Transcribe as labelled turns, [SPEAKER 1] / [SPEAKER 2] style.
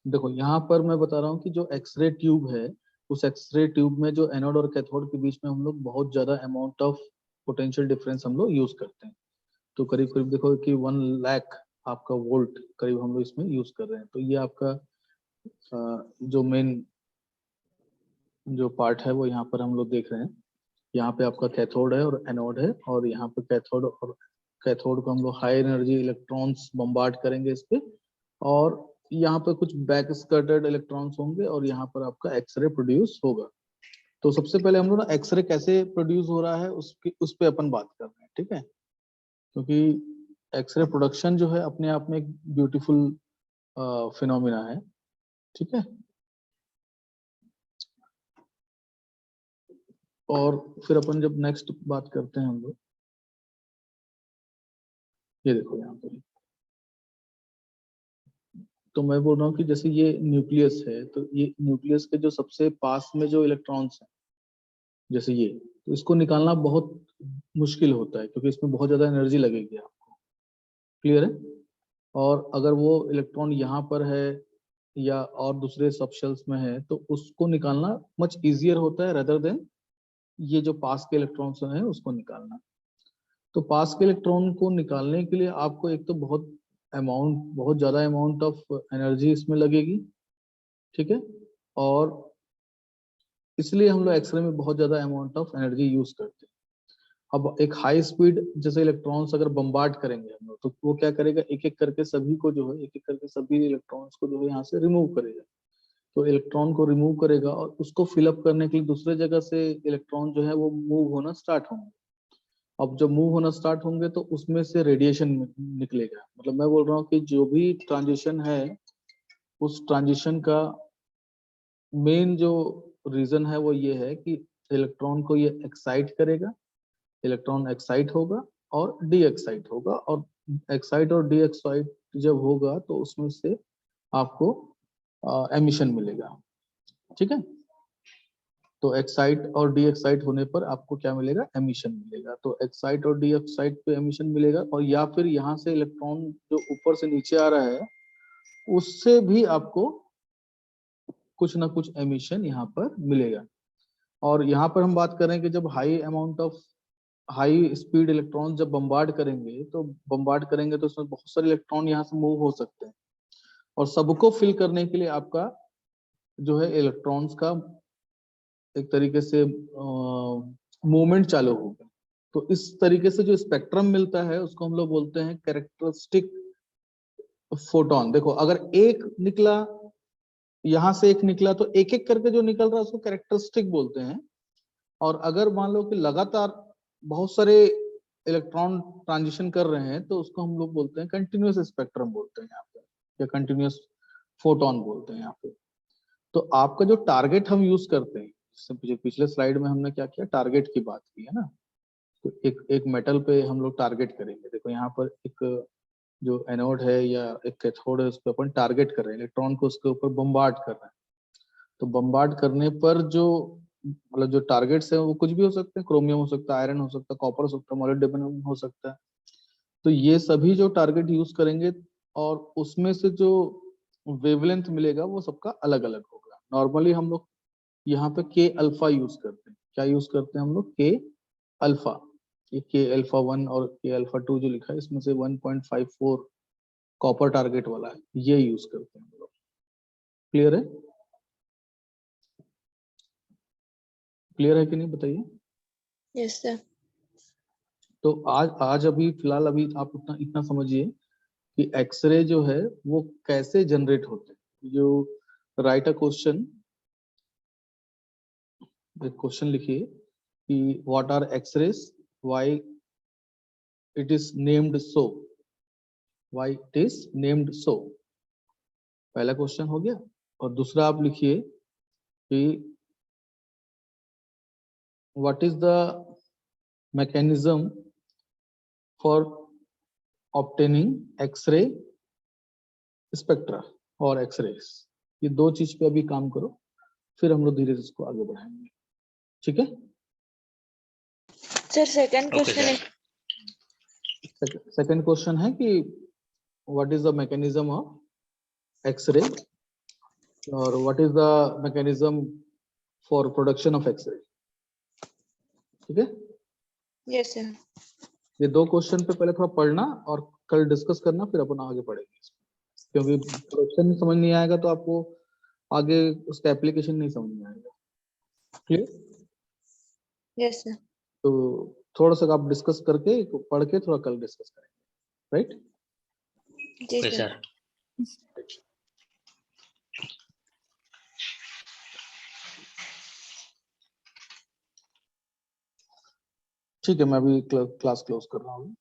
[SPEAKER 1] देखो यहाँ पर मैं बता रहा हूँ कि जो एक्सरे ट्यूब है, उस एक्सरे ट्यूब में जो एनोड और कैथोड के बीच में हम लोग बहुत ज्यादा अमाउंट ऑफ पोटेंशियल डिफरेंस हम लोग यूज करते हैं। तो करीब करीब देखो कि 1 लाख आपका वोल्ट करीब हम लोग इसमें यूज कर रहे हैं। तो ये आपका जो मेन जो पार्ट है वो यहाँ पर हम लोग देख रहे हैं। यहाँ पे आपका कैथोड है और एनोड है, और यहाँ पे कैथोड को हम लोग हाई एनर्जी इलेक्ट्रॉन्स बम्बार्ड करेंगे इस पे, और यहाँ पे कुछ बैक स्कैटर्ड इलेक्ट्रॉन्स होंगे और यहाँ पर आपका एक्सरे प्रोड्यूस होगा। तो सबसे पहले हम लोग ना एक्सरे कैसे प्रोड्यूस हो रहा है उस पे अपन बात कर रहे हैं, ठीक है। क्योंकि एक्सरे प्रोडक्शन जो है अपने आप में एक ब्यूटीफुल फिनोमिना है, ठीक है। और फिर अपन जब नेक्स्ट बात करते हैं हम लोग, ये देखो यहाँ पर, तो मैं बोल रहा हूँ कि जैसे ये न्यूक्लियस है, तो ये न्यूक्लियस के जो सबसे पास में जो इलेक्ट्रॉन्स हैं, जैसे ये, तो इसको निकालना बहुत मुश्किल होता है क्योंकि इसमें बहुत ज्यादा एनर्जी लगेगी आपको। क्लियर है। और अगर वो इलेक्ट्रॉन यहाँ पर है या और दूसरे सबशेल्स में है, तो उसको निकालना मच इजियर होता है रेदर देन ये जो पास के इलेक्ट्रॉन्स हैं उसको निकालना। तो पास के इलेक्ट्रॉन को निकालने के लिए आपको एक तो बहुत ज्यादा अमाउंट ऑफ एनर्जी इसमें लगेगी, ठीक है। और इसलिए हम लोग एक्सरे में बहुत ज्यादा अमाउंट ऑफ एनर्जी यूज करते हैं। अब एक हाई स्पीड जैसे इलेक्ट्रॉन्स अगर बम्बार्ड करेंगे हम लोग, तो वो क्या करेगा, एक एक करके सभी को जो है, एक एक करके सभी इलेक्ट्रॉन्स को जो है यहाँ से रिमूव करेगा। तो इलेक्ट्रॉन को रिमूव करेगा और उसको फिलअप करने के लिए दूसरे जगह से इलेक्ट्रॉन जो है वो मूव होना स्टार्ट होंगे। अब जब मूव होना स्टार्ट होंगे तो उसमें से रेडिएशन निकलेगा। मतलब मैं बोल रहा हूँ कि जो भी ट्रांजिशन है, उस ट्रांजिशन का मेन जो रीजन है वो ये है कि इलेक्ट्रॉन को ये एक्साइट करेगा, इलेक्ट्रॉन एक्साइट होगा और डी एक्साइट होगा, और एक्साइट और डी एक्साइट जब होगा तो उसमें से आपको एमिशन मिलेगा, ठीक है। तो एक्साइट और डी एक्साइट होने पर आपको क्या मिलेगा, एमिशन मिलेगा। तो एक्साइट और डी एक्साइट पे एमिशन मिलेगा, और या फिर यहाँ से इलेक्ट्रॉन जो ऊपर से नीचे आ रहा है उससे भी आपको कुछ ना कुछ एमिशन यहाँ पर मिलेगा। और यहाँ पर हम बात करें कि जब हाई स्पीड इलेक्ट्रॉन जब बम्बार्ड करेंगे, तो उसमें बहुत सारे इलेक्ट्रॉन यहाँ से मूव हो सकते हैं, और सबको फिल करने के लिए आपका जो है इलेक्ट्रॉन्स का एक तरीके से मूवमेंट चालू होगा। तो इस तरीके से जो स्पेक्ट्रम मिलता है उसको हम लोग बोलते हैं कैरेक्टरिस्टिक फोटोन। देखो अगर एक निकला, यहाँ से एक निकला, तो एक एक करके जो निकल रहा है उसको कैरेक्टरिस्टिक बोलते हैं। और अगर मान लो कि लगातार बहुत सारे इलेक्ट्रॉन ट्रांजिशन कर रहे हैं, तो उसको हम लोग बोलते हैं कंटिन्यूअस स्पेक्ट्रम बोलते हैं यहाँ पे, या कंटिन्यूअस फोटोन बोलते हैं यहाँ पे। तो आपका जो टारगेट हम यूज करते हैं, पिछले स्लाइड में हमने क्या किया, टारगेट की बात की है ना। तो एक मेटल पे हम लोग टारगेट करेंगे। देखो यहाँ पर एक जो एनोड है या एक कैथोड है, उस पर अपन टारगेट कर रहे हैं, इलेक्ट्रॉन को उसके ऊपर बम्बार्ड कर रहे हैं। तो बम्बार्ड करने पर जो मतलब जो टारगेट्स है वो कुछ भी हो सकते हैं, क्रोमियम हो सकता है, आयरन हो सकता है, कॉपर हो सकता है, मोलिब्डेनम हो सकता है। तो ये सभी जो टारगेट यूज करेंगे, और उसमें से जो वेवलेंथ मिलेगा वो सबका अलग अलग होगा। नॉर्मली हम लोग यहाँ पे के अल्फा यूज करते हैं। क्या यूज करते हैं हम लोग, के अल्फा। ये के अल्फा 1 और के अल्फा 2 जो लिखा है, इसमें से 1.54 कॉपर टारगेट वाला है, ये यूज करते हैं हम लोग। क्लियर है, क्लियर है कि नहीं, बताइए।
[SPEAKER 2] Yes sir.
[SPEAKER 1] तो आज अभी फिलहाल अभी आप इतना समझिए कि एक्सरे जो है वो कैसे जनरेट होते हैं। जो राइट अ क्वेश्चन, एक क्वेश्चन लिखिए कि what are X-rays, why it is named so, why it is named so. पहला क्वेश्चन हो गया। और दूसरा आप लिखिए कि what is the mechanism for obtaining X-ray spectra और एक्सरेज। ये दो चीज पे अभी काम करो, फिर हम लोग धीरे से इसको आगे बढ़ाएंगे, ठीक है।
[SPEAKER 2] सर सेकंड क्वेश्चन है।
[SPEAKER 1] सेकंड क्वेश्चन है कि what is the mechanism of X-ray और what is the mechanism for production of X-ray. ठीक है,
[SPEAKER 2] Yes, sir.
[SPEAKER 1] ये दो क्वेश्चन पे पहले थोड़ा पढ़ना और कल डिस्कस करना, फिर अपन आगे पढ़ेंगे इसमें। क्योंकि प्रोडक्शन समझ नहीं आएगा तो आपको आगे उसका एप्लीकेशन नहीं समझ में आएगा। क्लियर?
[SPEAKER 2] Yes, sir.
[SPEAKER 1] तो थोड़ा सा आप डिस्कस करके पढ़ के थोड़ा कल डिस्कस करेंगे, right?
[SPEAKER 2] Yes,
[SPEAKER 3] okay
[SPEAKER 2] sir.
[SPEAKER 3] Sir.
[SPEAKER 1] ठीक है, मैं अभी क्लास क्लोज कर रहा हूँ।